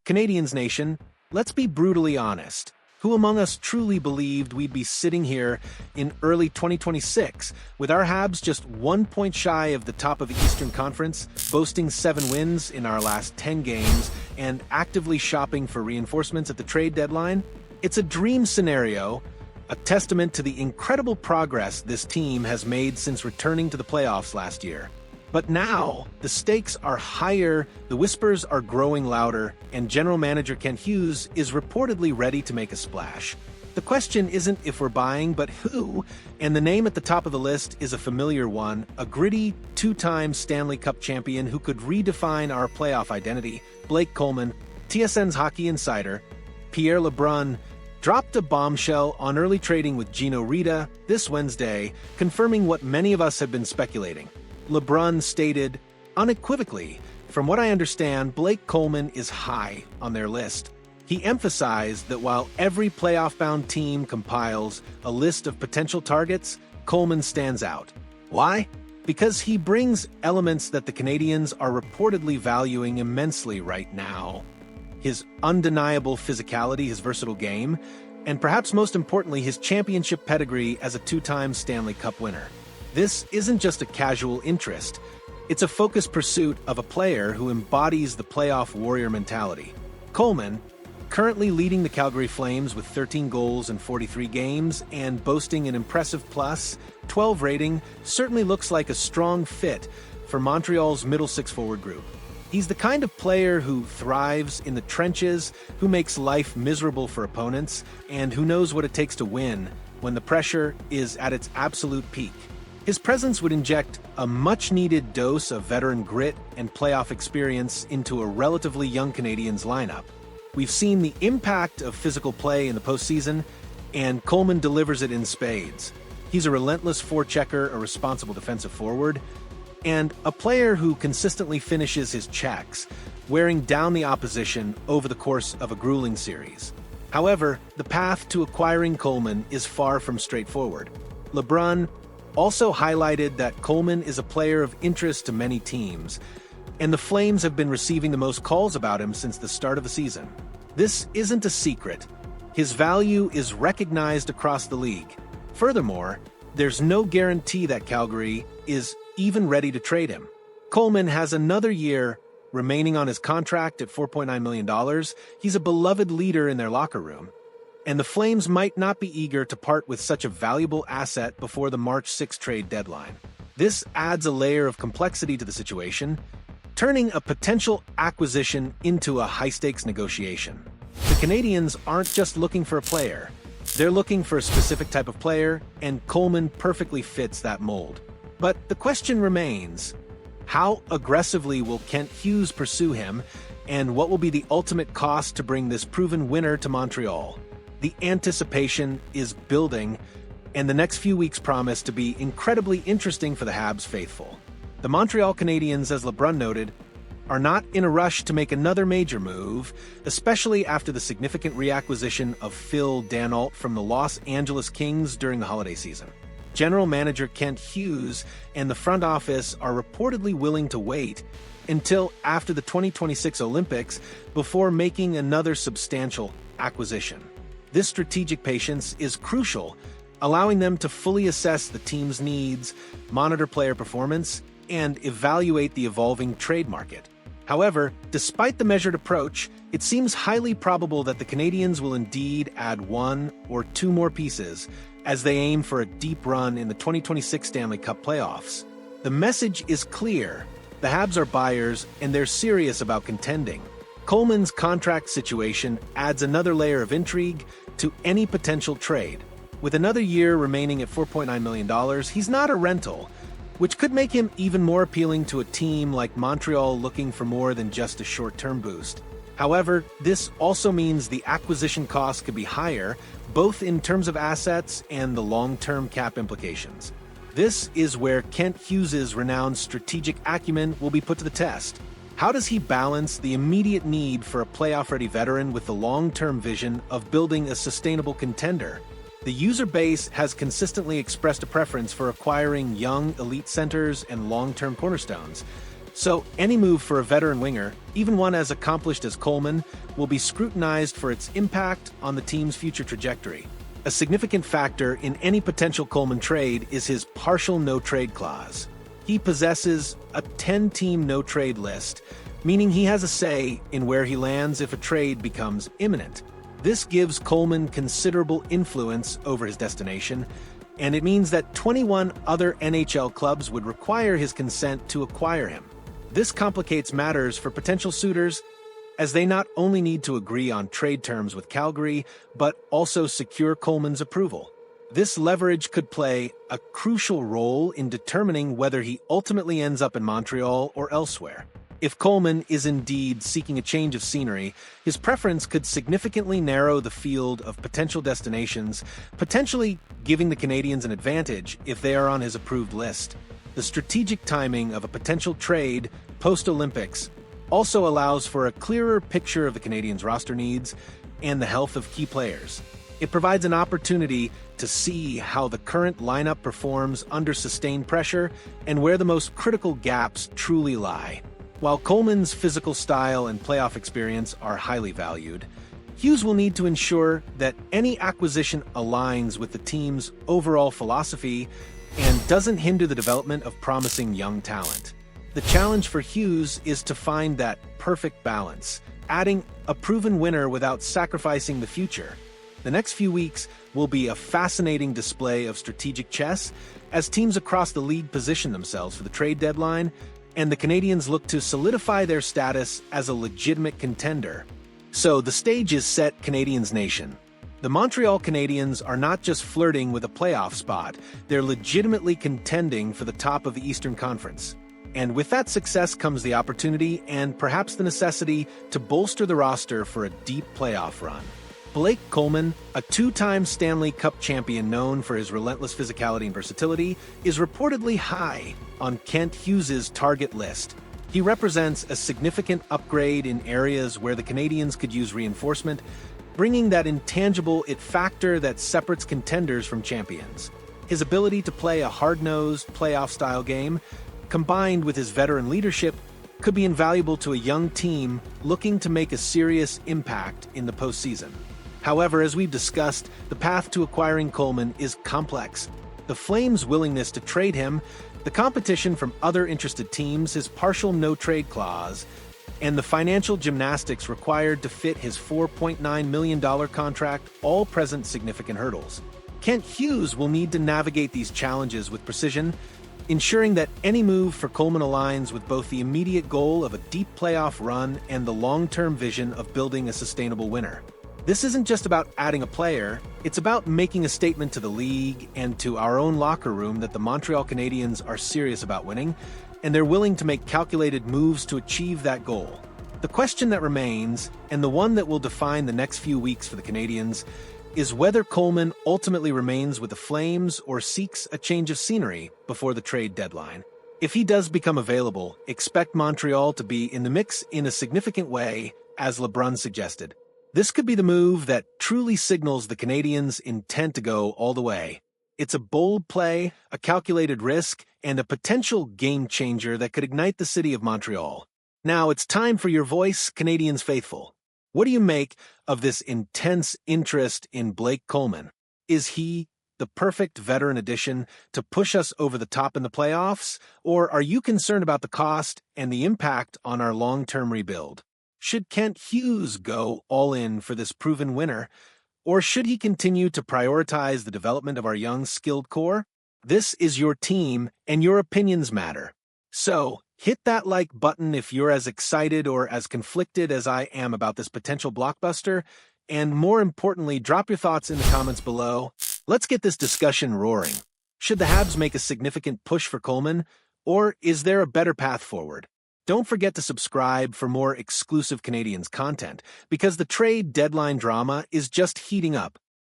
Canadiens Nation, let's be brutally honest. Who among us truly believed we'd be sitting here in early 2026 with our Habs just 1 point shy of the top of the Eastern Conference, boasting 7 wins in our last 10 games, and actively shopping for reinforcements at the trade deadline? It's a dream scenario, a testament to the incredible progress this team has made since returning to the playoffs last year. But now, the stakes are higher, the whispers are growing louder, and General Manager Kent Hughes is reportedly ready to make a splash. The question isn't if we're buying, but who, and the name at the top of the list is a familiar one, a gritty, 2-time Stanley Cup champion who could redefine our playoff identity. Blake Coleman, TSN's hockey insider, Pierre LeBrun, dropped a bombshell on early trading with Gino Rita this Wednesday, confirming what many of us have been speculating. LeBrun stated, unequivocally, from what I understand, Blake Coleman is high on their list. He emphasized that while every playoff-bound team compiles a list of potential targets, Coleman stands out. Why? Because he brings elements that the Canadiens are reportedly valuing immensely right now. His undeniable physicality, his versatile game, and perhaps most importantly, his championship pedigree as a 2-time Stanley Cup winner. This isn't just a casual interest. It's a focused pursuit of a player who embodies the playoff warrior mentality. Coleman, currently leading the Calgary Flames with 13 goals in 43 games and boasting an impressive +12 rating, certainly looks like a strong fit for Montreal's middle six forward group. He's the kind of player who thrives in the trenches, who makes life miserable for opponents, and who knows what it takes to win when the pressure is at its absolute peak. His presence would inject a much-needed dose of veteran grit and playoff experience into a relatively young Canadiens lineup. We've seen the impact of physical play in the postseason, and Coleman delivers it in spades. He's a relentless forechecker, a responsible defensive forward, and a player who consistently finishes his checks, wearing down the opposition over the course of a grueling series. However, the path to acquiring Coleman is far from straightforward. LeBrun also highlighted that Coleman is a player of interest to many teams, and the Flames have been receiving the most calls about him since the start of the season. This isn't a secret. His value is recognized across the league. Furthermore, there's no guarantee that Calgary is even ready to trade him. Coleman has another year remaining on his contract at $4.9 million. He's a beloved leader in their locker room, and the Flames might not be eager to part with such a valuable asset before the March 6 trade deadline. This adds a layer of complexity to the situation, turning a potential acquisition into a high-stakes negotiation. The Canadiens aren't just looking for a player. They're looking for a specific type of player, and Coleman perfectly fits that mold. But the question remains, how aggressively will Kent Hughes pursue him, and what will be the ultimate cost to bring this proven winner to Montreal? The anticipation is building, and the next few weeks promise to be incredibly interesting for the Habs faithful. The Montreal Canadiens, as LeBrun noted, are not in a rush to make another major move, especially after the significant reacquisition of Phil Danault from the Los Angeles Kings during the holiday season. General Manager Kent Hughes and the front office are reportedly willing to wait until after the 2026 Olympics before making another substantial acquisition. This strategic patience is crucial, allowing them to fully assess the team's needs, monitor player performance, and evaluate the evolving trade market. However, despite the measured approach, it seems highly probable that the Canadiens will indeed add 1 or 2 more pieces as they aim for a deep run in the 2026 Stanley Cup playoffs. The message is clear. The Habs are buyers, and they're serious about contending. Coleman's contract situation adds another layer of intrigue to any potential trade. With another year remaining at $4.9 million, he's not a rental, which could make him even more appealing to a team like Montreal looking for more than just a short-term boost. However, this also means the acquisition cost could be higher, both in terms of assets and the long-term cap implications. This is where Kent Hughes' renowned strategic acumen will be put to the test. How does he balance the immediate need for a playoff-ready veteran with the long-term vision of building a sustainable contender? The user base has consistently expressed a preference for acquiring young elite centers and long-term cornerstones, So any move for a veteran winger, even one as accomplished as Coleman, will be scrutinized for its impact on the team's future trajectory. A significant factor in any potential Coleman trade is his partial no-trade clause. He possesses a 10-team no-trade list, meaning he has a say in where he lands if a trade becomes imminent. This gives Coleman considerable influence over his destination, and it means that 21 other NHL clubs would require his consent to acquire him. This complicates matters for potential suitors, as they not only need to agree on trade terms with Calgary, but also secure Coleman's approval. This leverage could play a crucial role in determining whether he ultimately ends up in Montreal or elsewhere. If Coleman is indeed seeking a change of scenery, his preference could significantly narrow the field of potential destinations, potentially giving the Canadiens an advantage if they are on his approved list. The strategic timing of a potential trade post-Olympics also allows for a clearer picture of the Canadiens' roster needs and the health of key players. It provides an opportunity to see how the current lineup performs under sustained pressure and where the most critical gaps truly lie. While Coleman's physical style and playoff experience are highly valued, Hughes will need to ensure that any acquisition aligns with the team's overall philosophy and doesn't hinder the development of promising young talent. The challenge for Hughes is to find that perfect balance, adding a proven winner without sacrificing the future. The next few weeks will be a fascinating display of strategic chess as teams across the league position themselves for the trade deadline, and the Canadiens look to solidify their status as a legitimate contender. So the stage is set, Canadiens Nation. The Montreal Canadiens are not just flirting with a playoff spot, they're legitimately contending for the top of the Eastern Conference. And with that success comes the opportunity and perhaps the necessity to bolster the roster for a deep playoff run. Blake Coleman, a two-time Stanley Cup champion known for his relentless physicality and versatility, is reportedly high on Kent Hughes' target list. He represents a significant upgrade in areas where the Canadiens could use reinforcement, bringing that intangible it factor that separates contenders from champions. His ability to play a hard-nosed, playoff-style game, combined with his veteran leadership, could be invaluable to a young team looking to make a serious impact in the postseason. However, as we've discussed, the path to acquiring Coleman is complex. The Flames' willingness to trade him, the competition from other interested teams, his partial no-trade clause, and the financial gymnastics required to fit his $4.9 million contract all present significant hurdles. Kent Hughes will need to navigate these challenges with precision, ensuring that any move for Coleman aligns with both the immediate goal of a deep playoff run and the long-term vision of building a sustainable winner. This isn't just about adding a player, it's about making a statement to the league and to our own locker room that the Montreal Canadiens are serious about winning, and they're willing to make calculated moves to achieve that goal. The question that remains, and the one that will define the next few weeks for the Canadiens, is whether Coleman ultimately remains with the Flames or seeks a change of scenery before the trade deadline. If he does become available, expect Montreal to be in the mix in a significant way, as LeBrun suggested. This could be the move that truly signals the Canadiens' intent to go all the way. It's a bold play, a calculated risk, and a potential game-changer that could ignite the city of Montreal. Now it's time for your voice, Canadiens faithful. What do you make of this intense interest in Blake Coleman? Is he the perfect veteran addition to push us over the top in the playoffs, or are you concerned about the cost and the impact on our long-term rebuild? Should Kent Hughes go all in for this proven winner, or should he continue to prioritize the development of our young, skilled core? This is your team, and your opinions matter. So, hit that like button if you're as excited or as conflicted as I am about this potential blockbuster, and more importantly, drop your thoughts in the comments below. Let's get this discussion roaring. Should the Habs make a significant push for Coleman, or is there a better path forward? Don't forget to subscribe for more exclusive Canadiens content, because the trade deadline drama is just heating up.